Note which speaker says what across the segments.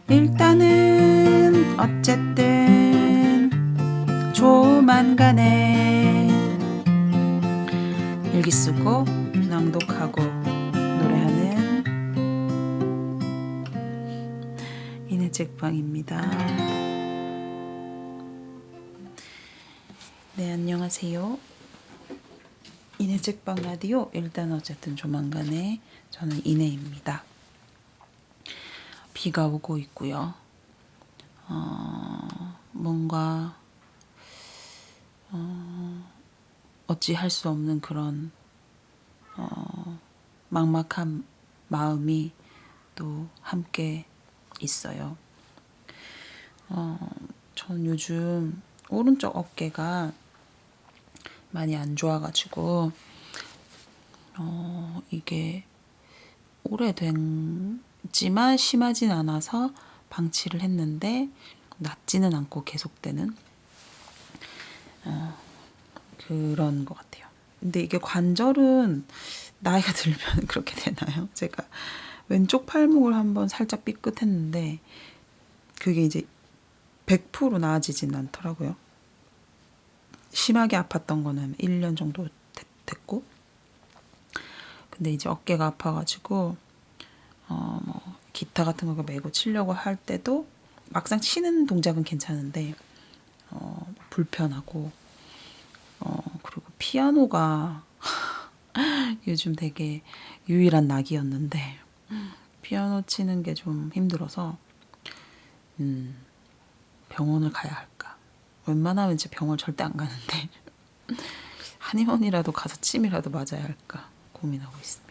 Speaker 1: 일단은 어쨌든 조만간에 일기 쓰고 낭독하고 노래하는 이내책방입니다. 네, 안녕하세요. 이내책방 라디오 일단 어쨌든 조만간에 저는 이내입니다. 비가 오고 있고요. 뭔가 어찌할 수 없는 그런 막막한 마음이 또 함께 있어요. 전 요즘 오른쪽 어깨가 많이 안 좋아가지고 이게 오래됐지만 심하진 않아서 방치를 했는데 낫지는 않고 계속되는 그런 것 같아요. 근데 이게 관절은 나이가 들면 그렇게 되나요? 제가 왼쪽 팔목을 한번 살짝 삐끗했는데 그게 이제 100% 나아지진 않더라고요. 심하게 아팠던 거는 1년 정도 됐고, 근데 이제 어깨가 아파가지고 뭐 기타 같은 거 메고 치려고 할 때도 막상 치는 동작은 괜찮은데 불편하고 그리고 피아노가 요즘 되게 유일한 낙이었는데 피아노 치는 게 좀 힘들어서 병원을 가야 할까. 웬만하면 이제 병원 절대 안 가는데 한의원이라도 가서 침이라도 맞아야 할까 고민하고 있습니다.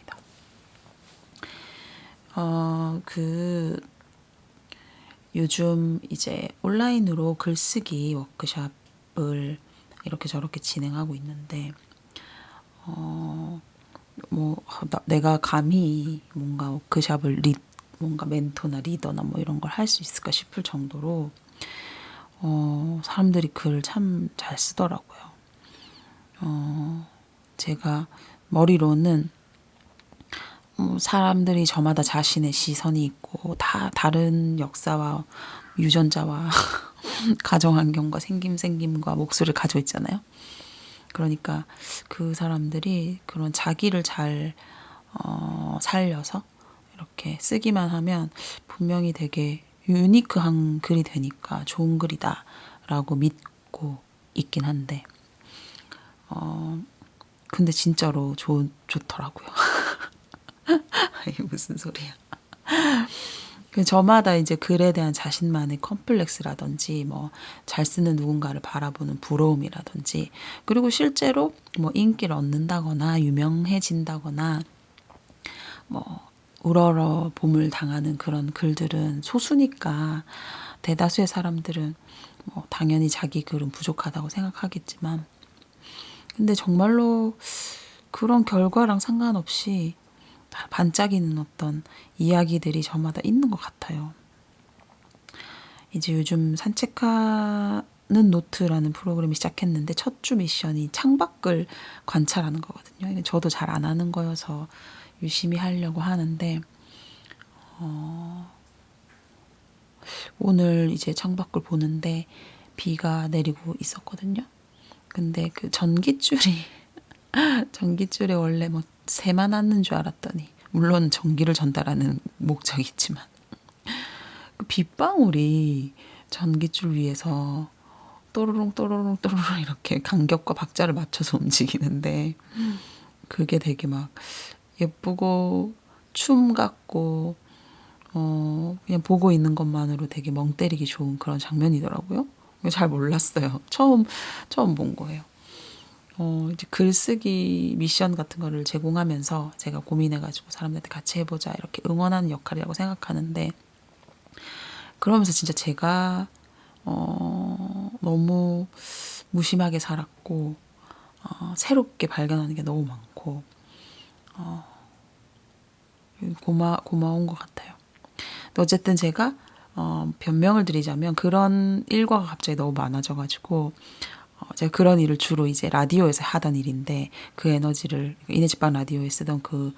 Speaker 1: 요즘 이제 온라인으로 글쓰기 워크숍을 이렇게 저렇게 진행하고 있는데 내가 감히 뭔가 워크숍을 뭔가 멘토나 리더나 뭐 이런 걸 할 수 있을까 싶을 정도로 사람들이 글을 참 잘 쓰더라고요. 제가 머리로는 사람들이 저마다 자신의 시선이 있고 다 다른 역사와 유전자와 가정환경과 생김과 목소리를 가지고 있잖아요. 그러니까 그 사람들이 그런 자기를 잘 살려서 이렇게 쓰기만 하면 분명히 되게 유니크한 글이 되니까 좋은 글이다 라고 믿고 있긴 한데 근데 진짜로 좋더라고요. 이게 무슨 소리야. 저마다 이제 글에 대한 자신만의 컴플렉스라든지 뭐 잘 쓰는 누군가를 바라보는 부러움이라든지 그리고 실제로 뭐 인기를 얻는다거나 유명해진다거나 뭐 우러러 봄을 당하는 그런 글들은 소수니까 대다수의 사람들은 뭐 당연히 자기 글은 부족하다고 생각하겠지만 근데 정말로 그런 결과랑 상관없이 반짝이는 어떤 이야기들이 저마다 있는 것 같아요. 이제 요즘 산책하는 노트라는 프로그램이 시작했는데 첫 주 미션이 창밖을 관찰하는 거거든요. 이게 저도 잘 안 하는 거여서 유심히 하려고 하는데 오늘 이제 창밖을 보는데 비가 내리고 있었거든요. 근데 그 전깃줄에 원래 뭐 새만 났는 줄 알았더니 물론 전기를 전달하는 목적이 있지만 그 빗방울이 전깃줄 위에서 또르릉 또르릉 또르릉 이렇게 간격과 박자를 맞춰서 움직이는데 그게 되게 막 예쁘고 춤 같고 그냥 보고 있는 것만으로 되게 멍 때리기 좋은 그런 장면이더라고요. 잘 몰랐어요. 처음 본 거예요. 이제 글쓰기 미션 같은 거를 제공하면서 제가 고민해가지고 사람들한테 같이 해보자 이렇게 응원하는 역할이라고 생각하는데 그러면서 진짜 제가 너무 무심하게 살았고 새롭게 발견하는 게 너무 많고 고마운 것 같아요. 어쨌든 제가 변명을 드리자면 그런 일과가 갑자기 너무 많아져가지고 제가 그런 일을 주로 이제 라디오에서 하던 일인데 그 에너지를 이내집방 라디오에 쓰던 그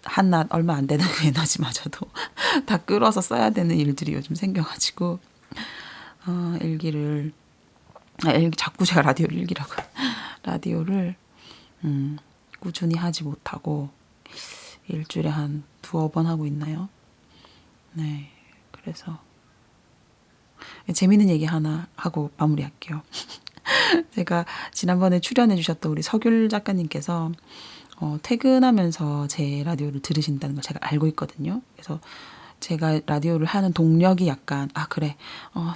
Speaker 1: 한낮 얼마 안 되는 그 에너지마저도 다 끌어서 써야 되는 일들이 요즘 생겨가지고 일기를 자꾸 제가 라디오를 일기라고 라디오를 꾸준히 하지 못하고 일주일에 한 2-번 하고 있나요? 네, 그래서 재밌는 얘기 하나 하고 마무리할게요. 제가 지난번에 출연해 주셨던 우리 서귤 작가님께서 퇴근하면서 제 라디오를 들으신다는 걸 제가 알고 있거든요. 그래서 제가 라디오를 하는 동력이 약간 그래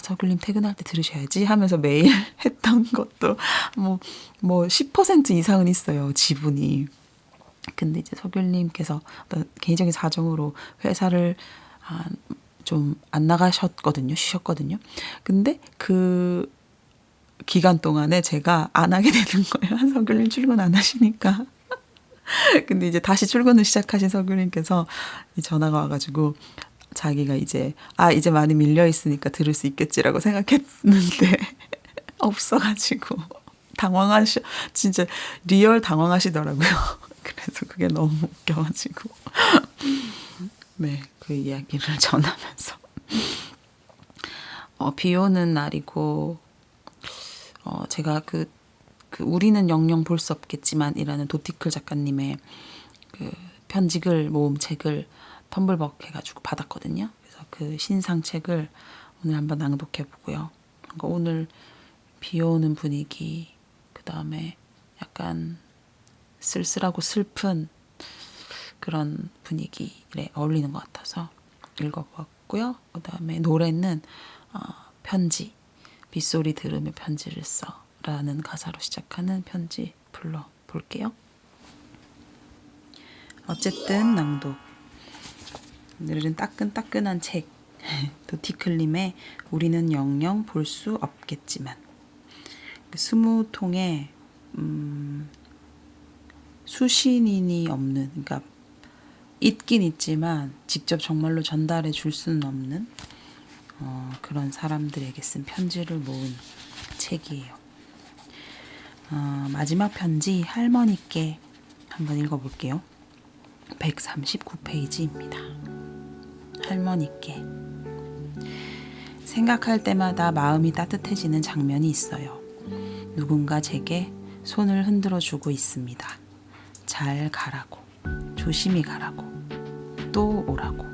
Speaker 1: 서귤님 퇴근할 때 들으셔야지 하면서 매일 했던 것도 뭐 10% 이상은 있어요, 지분이. 근데 이제 서귤님께서 어떤 개인적인 사정으로 회사를 좀 안 나가셨거든요, 쉬셨거든요. 근데 그 기간 동안에 제가 안 하게 되는 거예요. 서귤님 출근 안 하시니까. 근데 이제 다시 출근을 시작하신 서귤님께서 전화가 와가지고 자기가 이제 많이 밀려 있으니까 들을 수 있겠지라고 생각했는데 없어가지고 진짜 리얼 당황하시더라고요. 그래서 그게 너무 웃겨가지고 네, 그 이야기를 전하면서 비 오는 날이고 제가 그 우리는 영영 볼 수 없겠지만 이라는 도티클 작가님의 그 편지글 모음 책을 텀블벅 해가지고 받았거든요. 그래서 그 신상 책을 오늘 한번 낭독해 보고요. 그러니까 오늘 비 오는 분위기, 그 다음에 약간 쓸쓸하고 슬픈 그런 분위기에 어울리는 것 같아서 읽어봤고요. 그 다음에 노래는 편지, 빗소리 들으며 편지를 써 라는 가사로 시작하는 편지 불러볼게요. 어쨌든 낭독. 오늘은 따끈따끈한 책 도티클님의 우리는 영영 볼 수 없겠지만 20통에 수신인이 없는, 그러니까 있긴 있지만 직접 정말로 전달해 줄 수는 없는 그런 사람들에게 쓴 편지를 모은 책이에요. 마지막 편지 할머니께 한번 읽어볼게요. 139페이지입니다. 할머니께. 생각할 때마다 마음이 따뜻해지는 장면이 있어요. 누군가 제게 손을 흔들어 주고 있습니다. 잘 가라고, 조심히 가라고, 또 오라고.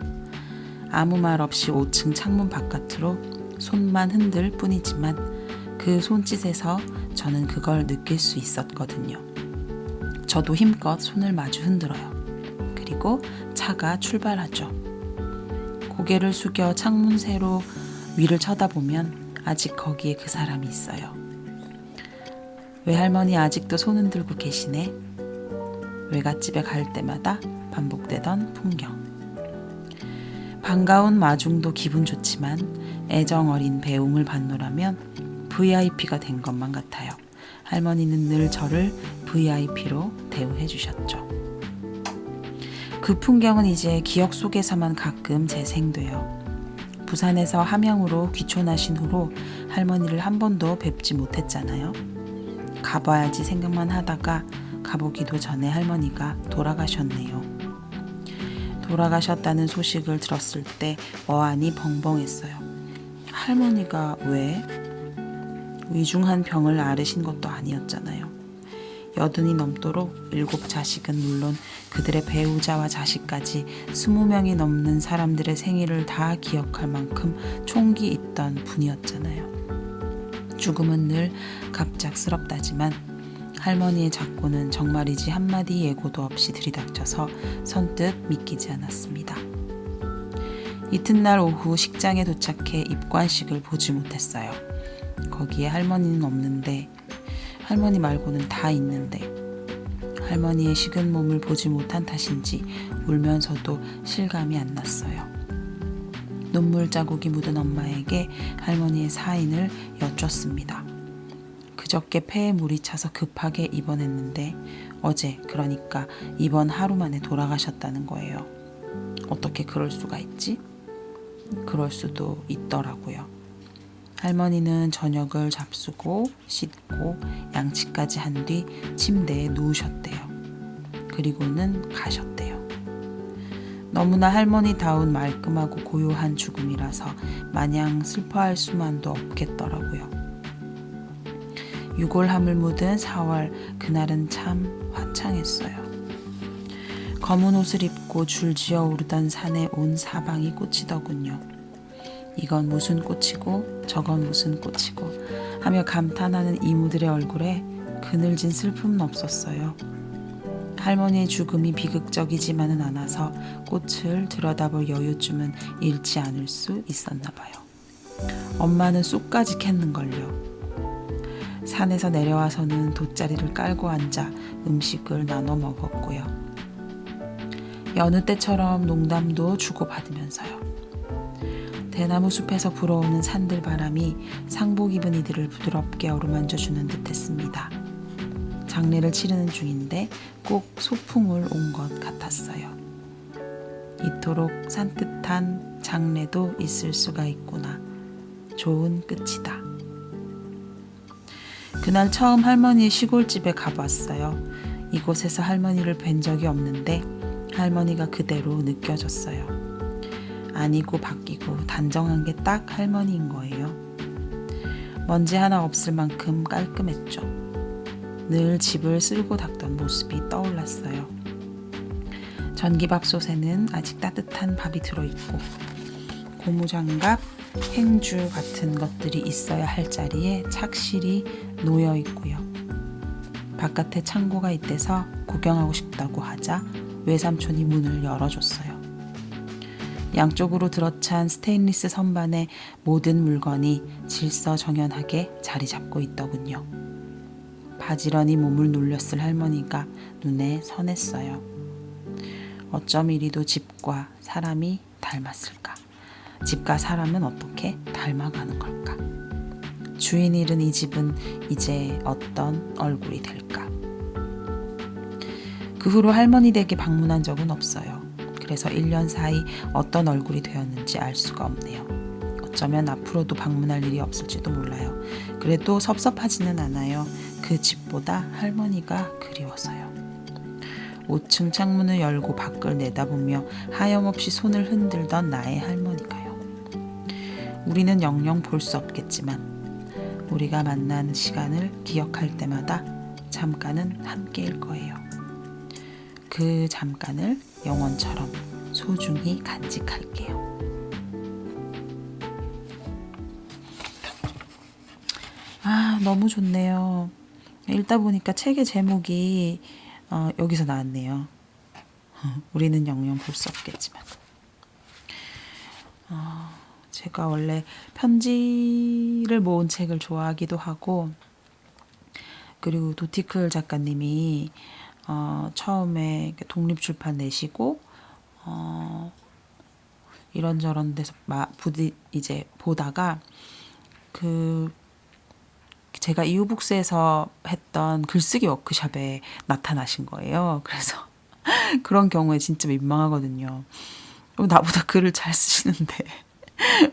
Speaker 1: 아무 말 없이 5층 창문 바깥으로 손만 흔들 뿐이지만 그 손짓에서 저는 그걸 느낄 수 있었거든요. 저도 힘껏 손을 마주 흔들어요. 그리고 차가 출발하죠. 고개를 숙여 창문새로 위를 쳐다보면 아직 거기에 그 사람이 있어요. 외할머니 아직도 손 흔들고 계시네. 외갓집에 갈 때마다 반복되던 풍경. 반가운 마중도 기분 좋지만 애정 어린 배웅을 받노라면 VIP가 된 것만 같아요. 할머니는 늘 저를 VIP로 대우해 주셨죠. 그 풍경은 이제 기억 속에서만 가끔 재생돼요. 부산에서 함양으로 귀촌하신 후로 할머니를 한 번도 뵙지 못했잖아요. 가봐야지 생각만 하다가 가보기도 전에 할머니가 돌아가셨네요. 돌아가셨다는 소식을 들었을 때 어안이 벙벙했어요. 할머니가 왜? 위중한 병을 앓으신 것도 아니었잖아요. 80이 넘도록 7자식은 물론 그들의 배우자와 자식까지 20명이 넘는 사람들의 생일을 다 기억할 만큼 총기 있던 분이었잖아요. 죽음은 늘 갑작스럽다지만 할머니의 작고는 정말이지 한마디 예고도 없이 들이닥쳐서 선뜻 믿기지 않았습니다. 이튿날 오후 식장에 도착해 입관식을 보지 못했어요. 거기에 할머니는 없는데, 할머니 말고는 다 있는데, 할머니의 식은 몸을 보지 못한 탓인지 울면서도 실감이 안 났어요. 눈물 자국이 묻은 엄마에게 할머니의 사인을 여쭙습니다. 그저께 폐에 물이 차서 급하게 입원했는데 어제, 그러니까 이번 하루 만에 돌아가셨다는 거예요. 어떻게 그럴 수가 있지? 그럴 수도 있더라고요. 할머니는 저녁을 잡수고 씻고 양치까지 한 뒤 침대에 누우셨대요. 그리고는 가셨대요. 너무나 할머니다운 말끔하고 고요한 죽음이라서 마냥 슬퍼할 수만도 없겠더라고요. 유골함을 묻은 4월, 그날은 참 화창했어요. 검은 옷을 입고 줄지어 오르던 산에 온 사방이 꽃이더군요. 이건 무슨 꽃이고 저건 무슨 꽃이고 하며 감탄하는 이모들의 얼굴에 그늘진 슬픔은 없었어요. 할머니의 죽음이 비극적이지만은 않아서 꽃을 들여다볼 여유쯤은 잃지 않을 수 있었나 봐요. 엄마는 쑥까지 캤는걸요. 산에서 내려와서는 돗자리를 깔고 앉아 음식을 나눠 먹었고요. 여느 때처럼 농담도 주고받으면서요. 대나무 숲에서 불어오는 산들바람이 상복 입은 이들을 부드럽게 어루만져주는 듯했습니다. 장례를 치르는 중인데 꼭 소풍을 온 것 같았어요. 이토록 산뜻한 장례도 있을 수가 있구나. 좋은 끝이다. 그날 처음 할머니의 시골집에 가봤어요. 이곳에서 할머니를 뵌 적이 없는데 할머니가 그대로 느껴졌어요. 아니고 바뀌고 단정한 게 딱 할머니인 거예요. 먼지 하나 없을 만큼 깔끔했죠. 늘 집을 쓸고 닦던 모습이 떠올랐어요. 전기밥솥에는 아직 따뜻한 밥이 들어있고 고무장갑, 행주 같은 것들이 있어야 할 자리에 착실히 놓여 있고요. 바깥에 창고가 있대서 구경하고 싶다고 하자 외삼촌이 문을 열어줬어요. 양쪽으로 들어찬 스테인리스 선반에 모든 물건이 질서정연하게 자리 잡고 있더군요. 바지런히 몸을 놀렸을 할머니가 눈에 선했어요. 어쩜 이리도 집과 사람이 닮았을까? 집과 사람은 어떻게 닮아가는 걸까? 주인 잃은 이 집은 이제 어떤 얼굴이 될까? 그 후로 할머니 댁에 방문한 적은 없어요. 그래서 1년 사이 어떤 얼굴이 되었는지 알 수가 없네요. 어쩌면 앞으로도 방문할 일이 없을지도 몰라요. 그래도 섭섭하지는 않아요. 그 집보다 할머니가 그리워서요. 5층 창문을 열고 밖을 내다보며 하염없이 손을 흔들던 나의 할머니가요. 우리는 영영 볼 수 없겠지만 우리가 만난 시간을 기억할 때마다 잠깐은 함께일 거예요. 그 잠깐을 영원처럼 소중히 간직할게요. 너무 좋네요. 읽다 보니까 책의 제목이 여기서 나왔네요. 우리는 영영 볼 수 없겠지만. 제가 원래 편지를 모은 책을 좋아하기도 하고, 그리고 도티클 작가님이 처음에 독립출판 내시고 이런저런 데서 부디 이제 보다가 제가 이후북스에서 했던 글쓰기 워크숍에 나타나신 거예요. 그래서 그런 경우에 진짜 민망하거든요. 나보다 글을 잘 쓰시는데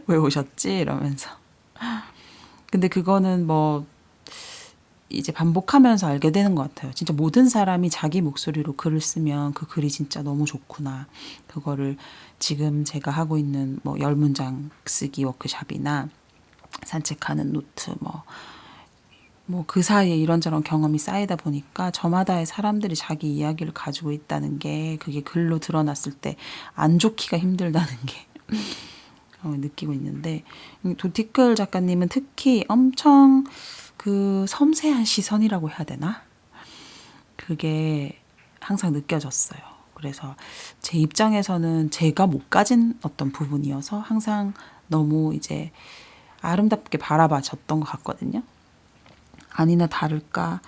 Speaker 1: 왜 오셨지? 이러면서. 근데 그거는 뭐 이제 반복하면서 알게 되는 것 같아요. 진짜 모든 사람이 자기 목소리로 글을 쓰면 그 글이 진짜 너무 좋구나. 그거를 지금 제가 하고 있는 뭐 10문장 쓰기 워크숍이나 산책하는 노트 뭐 그 사이에 이런저런 경험이 쌓이다 보니까 저마다의 사람들이 자기 이야기를 가지고 있다는 게 그게 글로 드러났을 때 안 좋기가 힘들다는 게 느끼고 있는데, 도티클 작가님은 특히 엄청 그 섬세한 시선이라고 해야 되나? 그게 항상 느껴졌어요. 그래서 제 입장에서는 제가 못 가진 어떤 부분이어서 항상 너무 이제 아름답게 바라봐졌던 것 같거든요. 아니나 다를까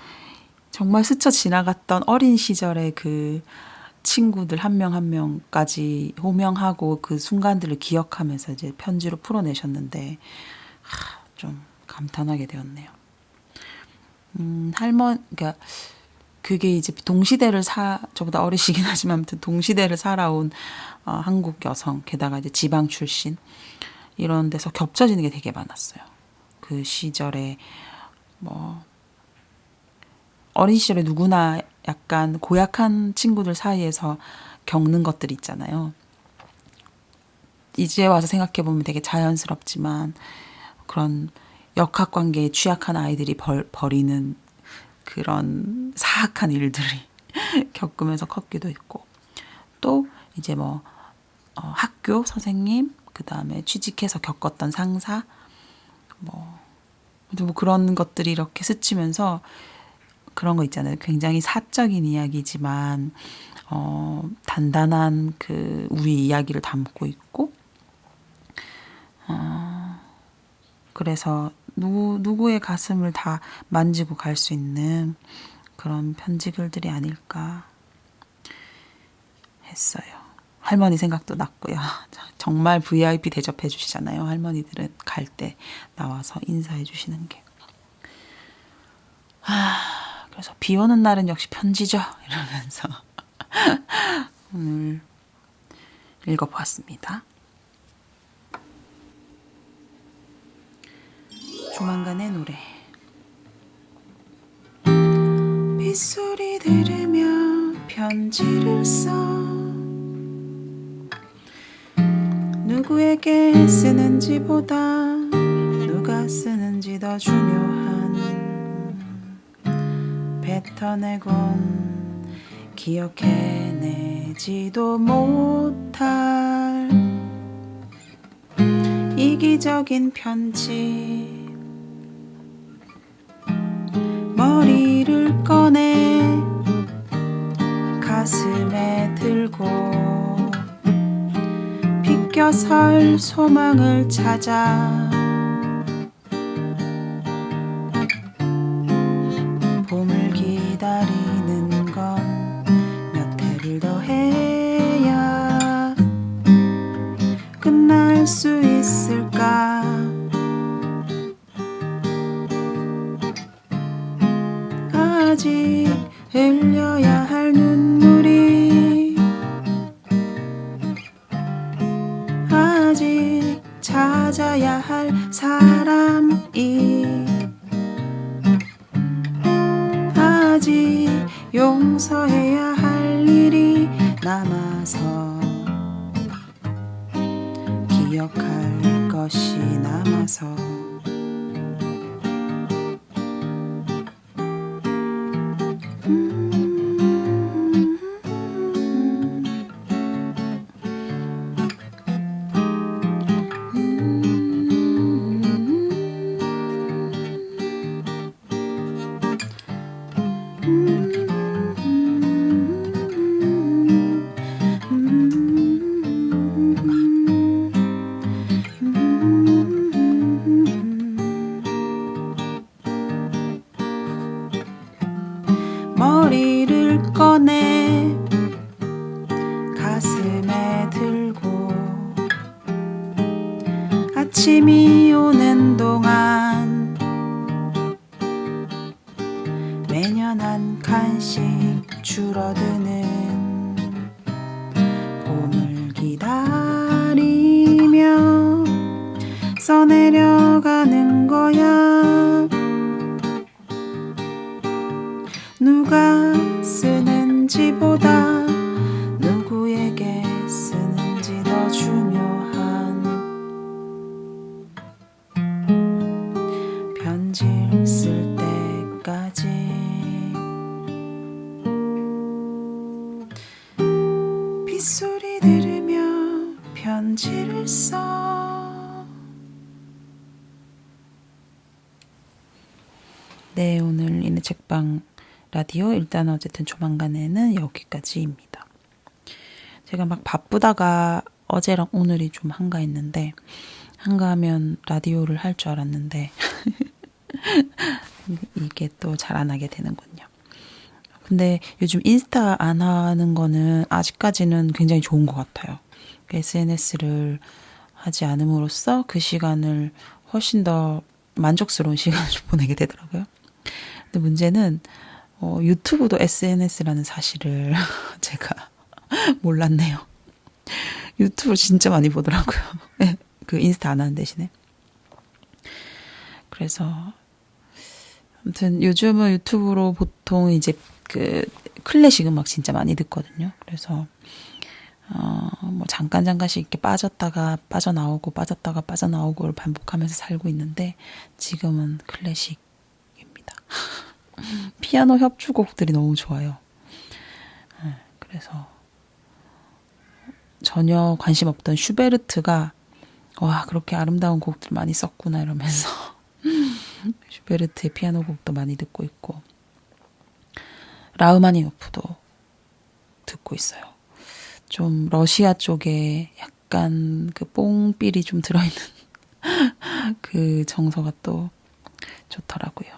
Speaker 1: 정말 스쳐 지나갔던 어린 시절의 그 친구들 한 명 한 명까지 호명하고 그 순간들을 기억하면서 이제 편지로 풀어내셨는데 좀 감탄하게 되었네요. 그러니까 그게 이제 동시대를 저보다 어리시긴 하지만 아무튼 동시대를 살아온 한국 여성, 게다가 이제 지방 출신 이런 데서 겹쳐지는 게 되게 많았어요. 그 시절에 뭐 어린 시절에 누구나 약간 고약한 친구들 사이에서 겪는 것들 있잖아요. 이제 와서 생각해보면 되게 자연스럽지만 그런 역학관계에 취약한 아이들이 벌이는 그런 사악한 일들이 겪으면서 컸기도 했고, 또 이제 뭐 학교 선생님, 그 다음에 취직해서 겪었던 상사, 뭐 그런 것들이 이렇게 스치면서 그런 거 있잖아요. 굉장히 사적인 이야기지만 단단한 그 우리 이야기를 담고 있고, 그래서 누구의 가슴을 다 만지고 갈 수 있는 그런 편지글들이 아닐까 했어요. 할머니 생각도 났고요. 정말 VIP 대접해 주시잖아요. 할머니들은 갈 때 나와서 인사해 주시는 게. 그래서 비 오는 날은 역시 편지죠. 이러면서 오늘 읽어보았습니다. 조만간의 노래. 빗소리 들으며 편지를 써 누구에게 쓰는지보다 누가 쓰는지 더 중요한, 뱉어내곤 기억해내지도 못할 이기적인 편지. 머리를 꺼내 가슴에 들고 비껴설 소망을 찾아 봄을 기다리는 건 몇 해를 더 해야 끝날 수 있을까. 아직 흘려야 할 눈물이, 아직 찾아야 할 사람이, 아직 용서해야 할 일이 남아서, 기억할 것이 남아서. 머리를 꺼내 가슴에 들고 아침이 오는 동안 매년 한 칸씩 줄어드는 봄을 기다리며 써내려가는 거야. 누가 쓰는지보다 누구에게 쓰는지 더 중요한, 편지를 쓸 때까지 빗소리 들으며 편지를 써. 네, 오늘 있는 책방 라디오 일단 어쨌든 조만간에는 여기까지입니다. 제가 막 바쁘다가 어제랑 오늘이 좀 한가했는데, 한가하면 라디오를 할 줄 알았는데 이게 또 잘 안 하게 되는군요. 근데 요즘 인스타 안 하는 거는 아직까지는 굉장히 좋은 것 같아요. SNS를 하지 않음으로써 그 시간을 훨씬 더 만족스러운 시간을 보내게 되더라고요. 근데 문제는 유튜브도 SNS라는 사실을 제가 몰랐네요. 유튜브 진짜 많이 보더라고요. 그 인스타 안 하는 대신에. 그래서 아무튼 요즘은 유튜브로 보통 이제 그 클래식 음악 진짜 많이 듣거든요. 그래서 뭐 잠깐씩 이렇게 빠졌다가 빠져나오고 빠졌다가 빠져나오고를 반복하면서 살고 있는데 지금은 클래식입니다. 피아노 협주곡들이 너무 좋아요. 그래서 전혀 관심 없던 슈베르트가 와 그렇게 아름다운 곡들 많이 썼구나 이러면서 슈베르트의 피아노 곡도 많이 듣고 있고 라흐마니노프도 듣고 있어요. 좀 러시아 쪽에 약간 그 뽕삘이 좀 들어있는 그 정서가 또 좋더라고요.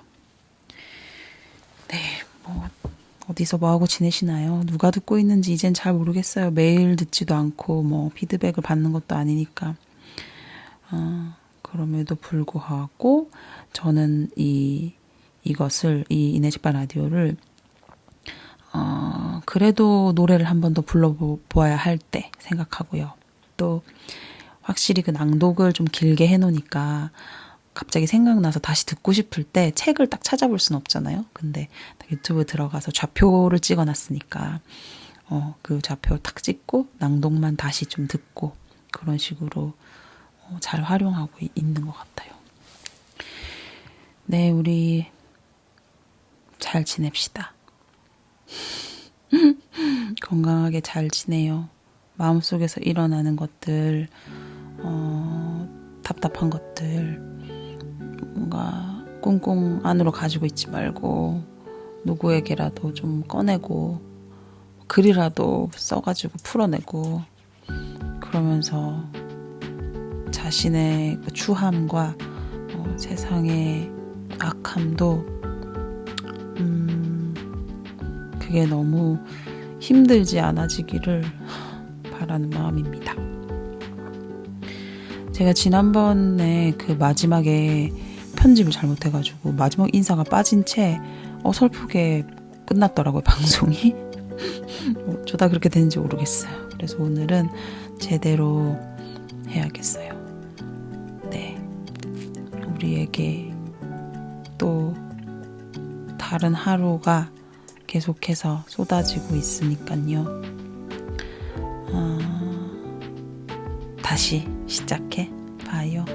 Speaker 1: 네, 뭐 어디서 뭐하고 지내시나요? 누가 듣고 있는지 이젠 잘 모르겠어요. 매일 듣지도 않고 뭐 피드백을 받는 것도 아니니까. 그럼에도 불구하고 저는 이것을 이 이내식반 라디오를 그래도 노래를 한 번 더 불러보아야 할 때 생각하고요. 또 확실히 그 낭독을 좀 길게 해놓으니까 갑자기 생각나서 다시 듣고 싶을 때 책을 딱 찾아볼 수는 없잖아요. 근데 유튜브 들어가서 좌표를 찍어놨으니까 그 좌표 탁 찍고 낭독만 다시 좀 듣고 그런 식으로 잘 활용하고 있는 것 같아요. 네, 우리 잘 지냅시다. 건강하게 잘 지내요. 마음속에서 일어나는 것들, 답답한 것들, 뭔가 꽁꽁 안으로 가지고 있지 말고 누구에게라도 좀 꺼내고 글이라도 써가지고 풀어내고 그러면서 자신의 그 추함과 세상의 악함도 그게 너무 힘들지 않아지기를 바라는 마음입니다. 제가 지난번에 그 마지막에 편집을 잘못해가지고 마지막 인사가 빠진 채 어설프게 끝났더라고요, 방송이. 어쩌다 그렇게 되는지 모르겠어요. 그래서 오늘은 제대로 해야겠어요. 네, 우리에게 또 다른 하루가 계속해서 쏟아지고 있으니까요. 다시 시작해 봐요.